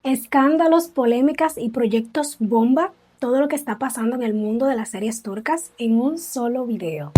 Escándalos, polémicas y proyectos bomba, todo lo que está pasando en el mundo de las series turcas en un solo video.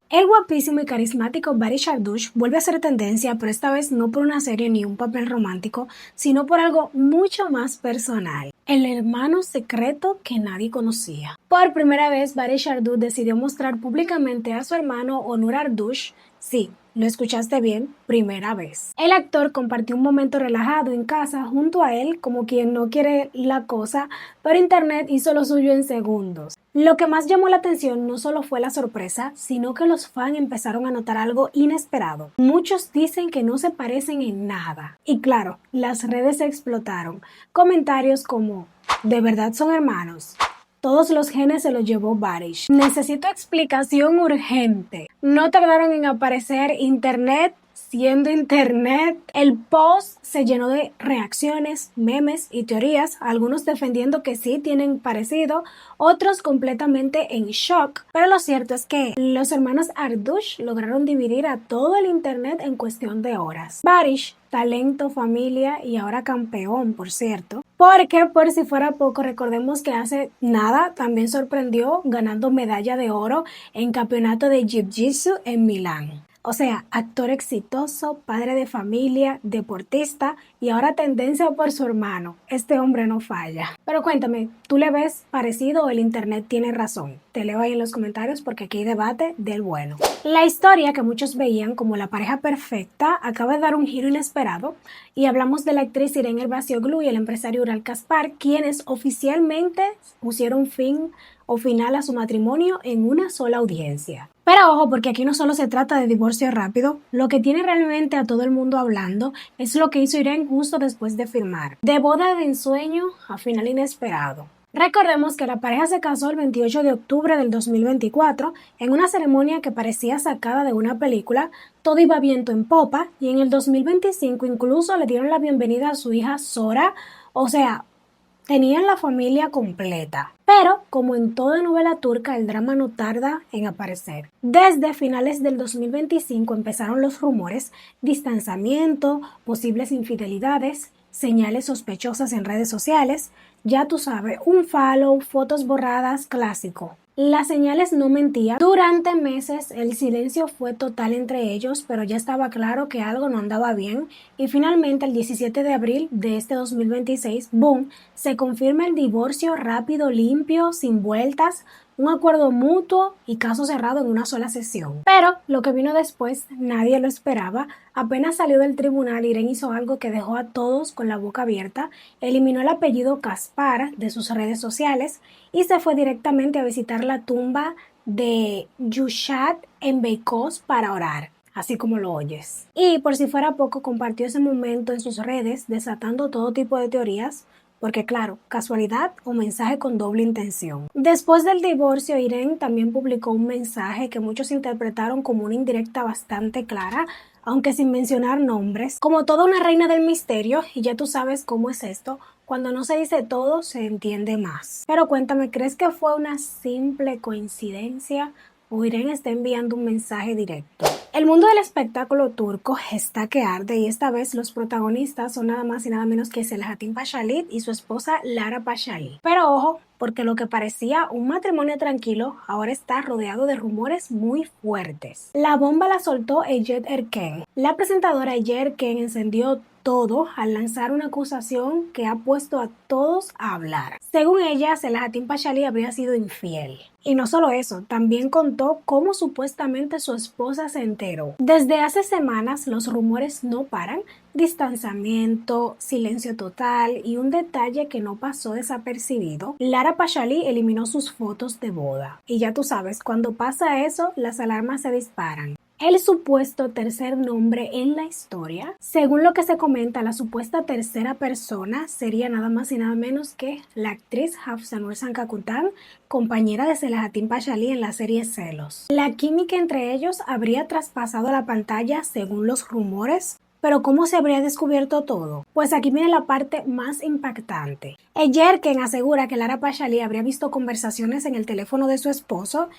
El guapísimo y carismático Barış Arduç vuelve a ser tendencia, pero esta vez no por una serie ni un papel romántico, sino por algo mucho más personal. El hermano secreto que nadie conocía. Por primera vez, Barış Arduç decidió mostrar públicamente a su hermano Onur Arduç. Sí, lo escuchaste bien, primera vez. El actor compartió un momento relajado en casa junto a él, como quien no quiere la cosa, pero internet hizo lo suyo en segundos. Lo que más llamó la atención no solo fue la sorpresa, sino que los fans empezaron a notar algo inesperado. Muchos dicen que no se parecen en nada. Y claro, las redes explotaron. Comentarios como, ¿de verdad son hermanos? Todos los genes se los llevó Barış. Necesito explicación urgente. No tardaron en aparecer internet siendo internet. El post se llenó de reacciones, memes y teorías, algunos defendiendo que sí tienen parecido, otros completamente en shock. Pero lo cierto es que los hermanos Arduç lograron dividir a todo el internet en cuestión de horas. Barış, talento, familia y ahora campeón, por cierto. Porque por si fuera poco, recordemos que hace nada también sorprendió ganando medalla de oro en campeonato de Jiu-Jitsu en Milán. O sea, actor exitoso, padre de familia, deportista y ahora tendencia por su hermano. Este hombre no falla. Pero cuéntame, ¿tú le ves parecido o el internet tiene razón? Te leo ahí en los comentarios porque aquí hay debate del bueno. La historia que muchos veían como la pareja perfecta acaba de dar un giro inesperado y hablamos de la actriz Irene Elbacioğlu y el empresario Ural Kaspar, quienes oficialmente pusieron fin o final a su matrimonio en una sola audiencia. Pero ojo, porque aquí no solo se trata de divorcio rápido, lo que tiene realmente a todo el mundo hablando es lo que hizo Irene justo después de firmar. De boda de ensueño a final inesperado. Recordemos que la pareja se casó el 28 de octubre del 2024 en una ceremonia que parecía sacada de una película, todo iba viento en popa y en el 2025 incluso le dieron la bienvenida a su hija Sora, o sea, tenían la familia completa. Pero, como en toda novela turca, el drama no tarda en aparecer. Desde finales del 2025 empezaron los rumores, distanciamiento, posibles infidelidades, señales sospechosas en redes sociales. Ya tú sabes, un follow, fotos borradas, clásico. Las señales no mentían. Durante meses el silencio fue total entre ellos, pero ya estaba claro que algo no andaba bien y finalmente el 17 de abril de este 2026, boom, se confirma el divorcio rápido, limpio, sin vueltas, un acuerdo mutuo y caso cerrado en una sola sesión. Pero lo que vino después nadie lo esperaba. Apenas salió del tribunal, Irene hizo algo que dejó a todos con la boca abierta, eliminó el apellido Kaspar de sus redes sociales y se fue directamente a visitar la tumba de Yushat en Beykoz para orar, así como lo oyes. Y por si fuera poco, compartió ese momento en sus redes, desatando todo tipo de teorías, porque claro, casualidad o mensaje con doble intención. Después del divorcio, Irene también publicó un mensaje que muchos interpretaron como una indirecta bastante clara, aunque sin mencionar nombres, como toda una reina del misterio, y ya tú sabes cómo es esto, cuando no se dice todo, se entiende más. Pero cuéntame, ¿crees que fue una simple coincidencia o Irene está enviando un mensaje directo? El mundo del espectáculo turco está que arde y esta vez los protagonistas son nada más y nada menos que Selahattin Pashalit y su esposa Lara Pashalit. Pero ojo, porque lo que parecía un matrimonio tranquilo ahora está rodeado de rumores muy fuertes. La bomba la soltó Ece Erken. La presentadora Ece Erken encendió todo al lanzar una acusación que ha puesto a todos a hablar. Según ella, Selahattin Pashalit habría sido infiel. Y no solo eso, también contó cómo supuestamente su esposa se enteró. Desde hace semanas los rumores no paran, distanciamiento, silencio total y un detalle que no pasó desapercibido. Lara Pashalit eliminó sus fotos de boda. Y ya tú sabes, cuando pasa eso, las alarmas se disparan. El supuesto tercer nombre en la historia, según lo que se comenta, la supuesta tercera persona sería nada más y nada menos que la actriz Hafsanur Sankakutan, compañera de Selahattin Pashalit en la serie Celos. La química entre ellos habría traspasado la pantalla según los rumores. Pero ¿cómo se habría descubierto todo? Pues aquí viene la parte más impactante. Ece Erken asegura que Lara Pashalit habría visto conversaciones en el teléfono de su esposo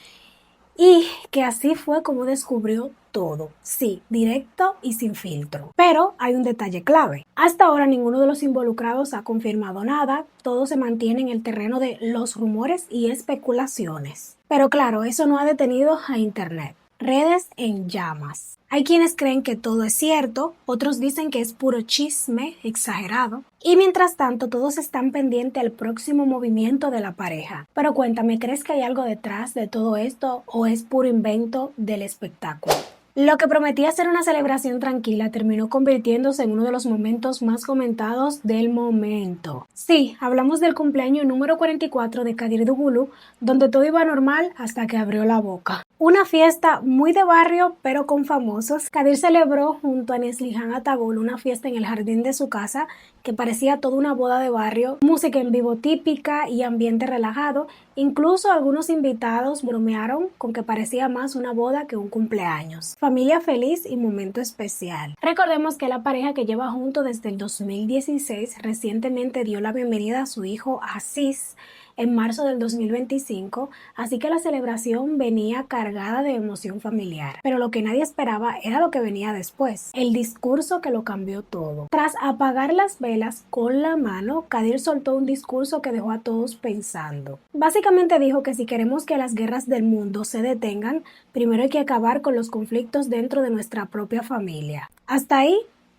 Y que así fue como descubrió todo, sí, directo y sin filtro. Pero hay un detalle clave. Hasta ahora ninguno de los involucrados ha confirmado nada, todo se mantiene en el terreno de los rumores y especulaciones. Pero claro, eso no ha detenido a Internet. Redes en llamas. Hay quienes creen que todo es cierto, otros dicen que es puro chisme exagerado. Y mientras tanto, todos están pendientes al próximo movimiento de la pareja. Pero cuéntame, ¿crees que hay algo detrás de todo esto o es puro invento del espectáculo? Lo que prometía ser una celebración tranquila terminó convirtiéndose en uno de los momentos más comentados del momento. Sí, hablamos del cumpleaños número 44 de Kadir Dugulu, donde todo iba normal hasta que abrió la boca. Una fiesta muy de barrio, pero con famosos. Kadir celebró junto a Neslihan Atagul una fiesta en el jardín de su casa que parecía toda una boda de barrio, música en vivo típica y ambiente relajado. Incluso algunos invitados bromearon con que parecía más una boda que un cumpleaños. Familia feliz y momento especial. Recordemos que la pareja que lleva junto desde el 2016 recientemente dio la bienvenida a su hijo Aziz en marzo del 2025, así que la celebración venía cargada de emoción familiar. Pero lo que nadie esperaba era lo que venía después, el discurso que lo cambió todo. Tras apagar las velas con la mano, Kadir soltó un discurso que dejó a todos pensando. Básicamente dijo que si queremos que las guerras del mundo se detengan, primero hay que acabar con los conflictos dentro de nuestra propia familia. Hasta ahí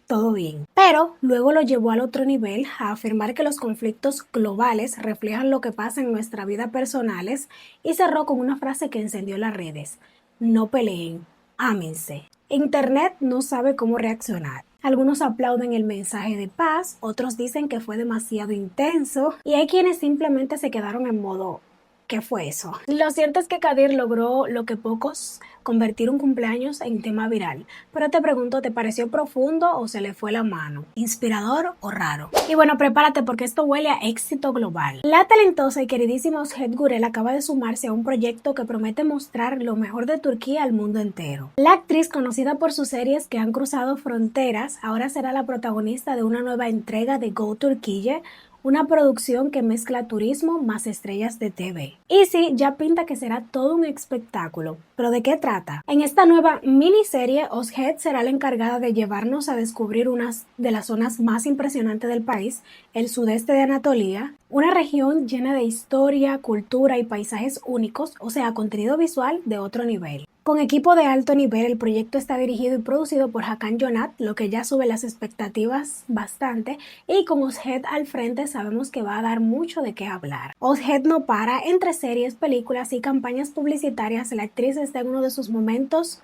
todo bien. Pero luego lo llevó al otro nivel a afirmar que los conflictos globales reflejan lo que pasa en nuestra vida personales y cerró con una frase que encendió las redes. No peleen, ámense. Internet no sabe cómo reaccionar. Algunos aplauden el mensaje de paz, otros dicen que fue demasiado intenso y hay quienes simplemente se quedaron en modo ¿qué fue eso? Lo cierto es que Kadir logró lo que pocos, convertir un cumpleaños en tema viral. Pero te pregunto, ¿te pareció profundo o se le fue la mano? ¿Inspirador o raro? Y bueno, prepárate porque esto huele a éxito global. La talentosa y queridísima Özge Gürel acaba de sumarse a un proyecto que promete mostrar lo mejor de Turquía al mundo entero. La actriz, conocida por sus series que han cruzado fronteras, ahora será la protagonista de una nueva entrega de Go Turquía, una producción que mezcla turismo más estrellas de TV. Y sí, ya pinta que será todo un espectáculo. ¿Pero de qué trata? En esta nueva miniserie, Özge será la encargada de llevarnos a descubrir una de las zonas más impresionantes del país, el sudeste de Anatolia, una región llena de historia, cultura y paisajes únicos, o sea, contenido visual de otro nivel. Con equipo de alto nivel, el proyecto está dirigido y producido por Hakan Jonat, lo que ya sube las expectativas bastante, y con Özge al frente sabemos que va a dar mucho de qué hablar. Özge no para, entre series, películas y campañas publicitarias, la actriz está en uno de sus momentos,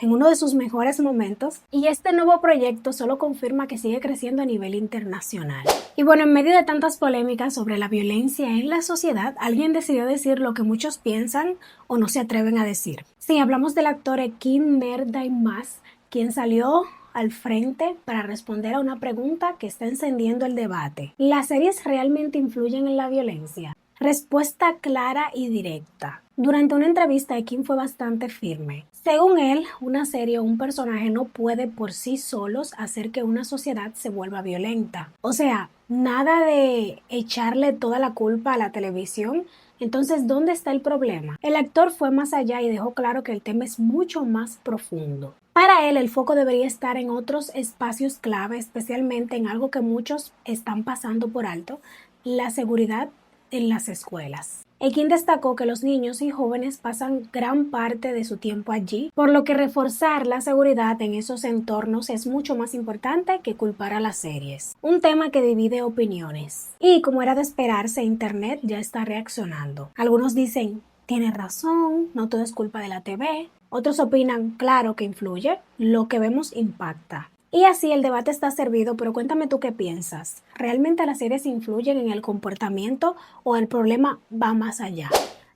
en uno de sus mejores momentos, y este nuevo proyecto solo confirma que sigue creciendo a nivel internacional. Y bueno, en medio de tantas polémicas sobre la violencia en la sociedad, alguien decidió decir lo que muchos piensan o no se atreven a decir. Sí, hablamos del actor Ekin Merdaimaz, quien salió al frente para responder a una pregunta que está encendiendo el debate. ¿Las series realmente influyen en la violencia? Respuesta clara y directa. Durante una entrevista, Ekin fue bastante firme. Según él, una serie o un personaje no puede por sí solos hacer que una sociedad se vuelva violenta. O sea, nada de echarle toda la culpa a la televisión. Entonces, ¿dónde está el problema? El actor fue más allá y dejó claro que el tema es mucho más profundo. Para él, el foco debería estar en otros espacios clave, especialmente en algo que muchos están pasando por alto, la seguridad en las escuelas. Ekin destacó que los niños y jóvenes pasan gran parte de su tiempo allí, por lo que reforzar la seguridad en esos entornos es mucho más importante que culpar a las series. Un tema que divide opiniones. Y como era de esperarse, Internet ya está reaccionando. Algunos dicen, tienes razón, no todo es culpa de la TV. Otros opinan, claro que influye, lo que vemos impacta. Y así el debate está servido, pero cuéntame tú qué piensas. ¿Realmente las series influyen en el comportamiento o el problema va más allá?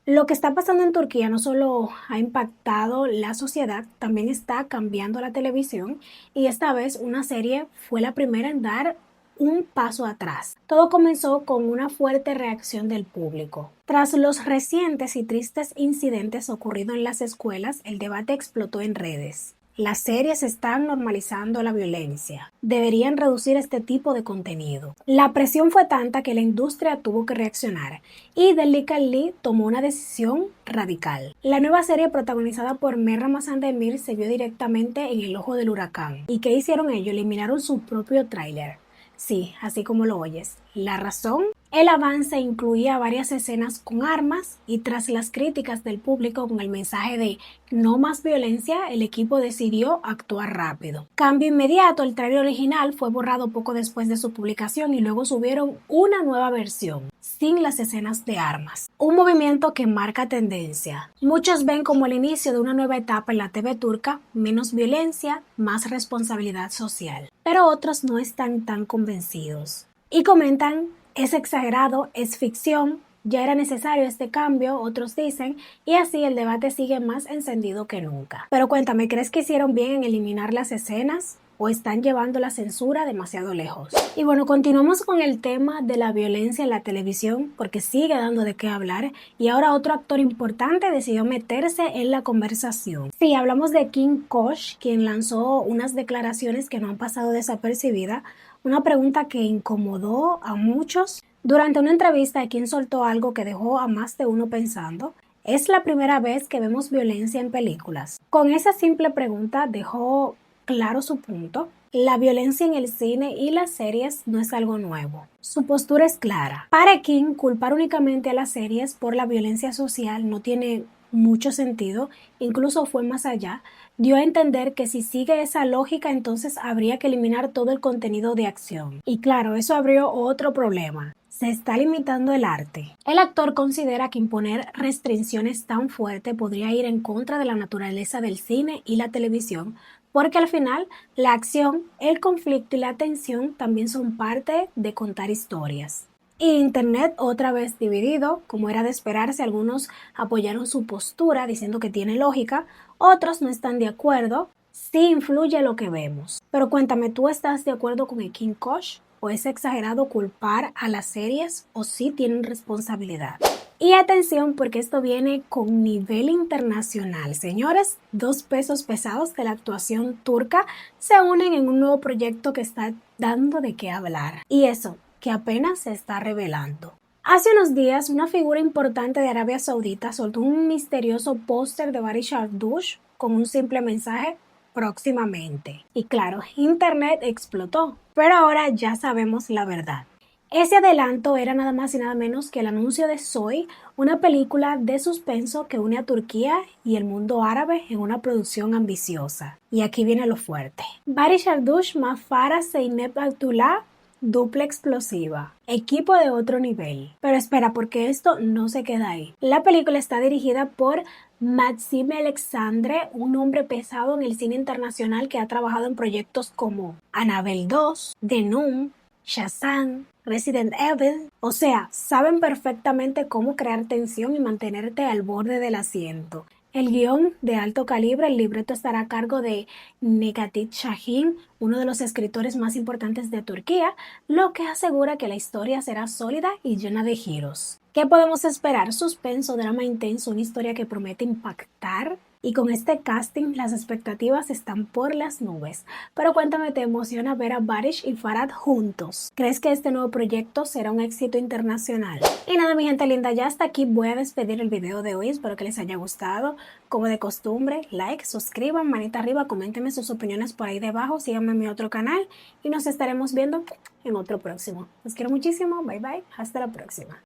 Lo que está pasando en Turquía no solo ha impactado la sociedad, también está cambiando la televisión y esta vez una serie fue la primera en dar un paso atrás. Todo comenzó con una fuerte reacción del público. Tras los recientes y tristes incidentes ocurridos en las escuelas, el debate explotó en redes. Las series están normalizando la violencia. Deberían reducir este tipo de contenido. La presión fue tanta que la industria tuvo que reaccionar y Delika Lee tomó una decisión radical. La nueva serie protagonizada por Merra Mazandemir se vio directamente en el ojo del huracán. ¿Y qué hicieron ellos? Eliminaron su propio tráiler. Sí, así como lo oyes. La razón, el avance incluía varias escenas con armas y tras las críticas del público con el mensaje de no más violencia, el equipo decidió actuar rápido. Cambio inmediato, el tráiler original fue borrado poco después de su publicación y luego subieron una nueva versión sin las escenas de armas. Un movimiento que marca tendencia. Muchos ven como el inicio de una nueva etapa en la TV turca, menos violencia, más responsabilidad social. Pero otros no están tan convencidos. Y comentan, es exagerado, es ficción, ya era necesario este cambio, otros dicen, y así el debate sigue más encendido que nunca. Pero cuéntame, ¿crees que hicieron bien en eliminar las escenas? ¿O están llevando la censura demasiado lejos? Y bueno, continuamos con el tema de la violencia en la televisión porque sigue dando de qué hablar y ahora otro actor importante decidió meterse en la conversación. Sí, hablamos de Kim Koch, quien lanzó unas declaraciones que no han pasado desapercibidas, una pregunta que incomodó a muchos. Durante una entrevista, Kim soltó algo que dejó a más de uno pensando. ¿Es la primera vez que vemos violencia en películas? Con esa simple pregunta dejó claro su punto. La violencia en el cine y las series no es algo nuevo. Su postura es clara. Para Kim, culpar únicamente a las series por la violencia social no tiene mucho sentido, incluso fue más allá. Dio a entender que si sigue esa lógica, entonces habría que eliminar todo el contenido de acción. Y claro, eso abrió otro problema. Se está limitando el arte. El actor considera que imponer restricciones tan fuertes podría ir en contra de la naturaleza del cine y la televisión, porque al final la acción, el conflicto y la tensión también son parte de contar historias. Y Internet otra vez dividido, como era de esperarse, algunos apoyaron su postura diciendo que tiene lógica, otros no están de acuerdo, sí influye lo que vemos. Pero cuéntame, ¿tú estás de acuerdo con el Kim Koch? ¿O es exagerado culpar a las series o sí tienen responsabilidad? Y atención porque esto viene con nivel internacional. Señores, dos pesos pesados de la actuación turca se unen en un nuevo proyecto que está dando de qué hablar. Y eso, que apenas se está revelando. Hace unos días, una figura importante de Arabia Saudita soltó un misterioso póster de Baris Shardush con un simple mensaje próximamente. Y claro, Internet explotó. Pero ahora ya sabemos la verdad. Ese adelanto era nada más y nada menos que el anuncio de Soy, una película de suspenso que une a Turquía y el mundo árabe en una producción ambiciosa. Y aquí viene lo fuerte. Baris Shardush más Farah Zeynep Abdullah, dupla explosiva, equipo de otro nivel. Pero espera, porque esto no se queda ahí. La película está dirigida por Maxime Alexandre, un hombre pesado en el cine internacional que ha trabajado en proyectos como Annabelle 2, The Nun, Shazam, Resident Evil. O sea, saben perfectamente cómo crear tensión y mantenerte al borde del asiento. El guión de alto calibre, el libreto estará a cargo de Negatih Shahin, uno de los escritores más importantes de Turquía, lo que asegura que la historia será sólida y llena de giros. ¿Qué podemos esperar? Suspenso, drama intenso, una historia que promete impactar. Y con este casting las expectativas están por las nubes. Pero cuéntame, ¿te emociona ver a Baris y Farhad juntos? ¿Crees que este nuevo proyecto será un éxito internacional? Y nada, mi gente linda, ya hasta aquí voy a despedir el video de hoy. Espero que les haya gustado. Como de costumbre, like, suscriban, manita arriba, coméntenme sus opiniones por ahí debajo, síganme en mi otro canal y nos estaremos viendo en otro próximo. Los quiero muchísimo, bye bye, hasta la próxima.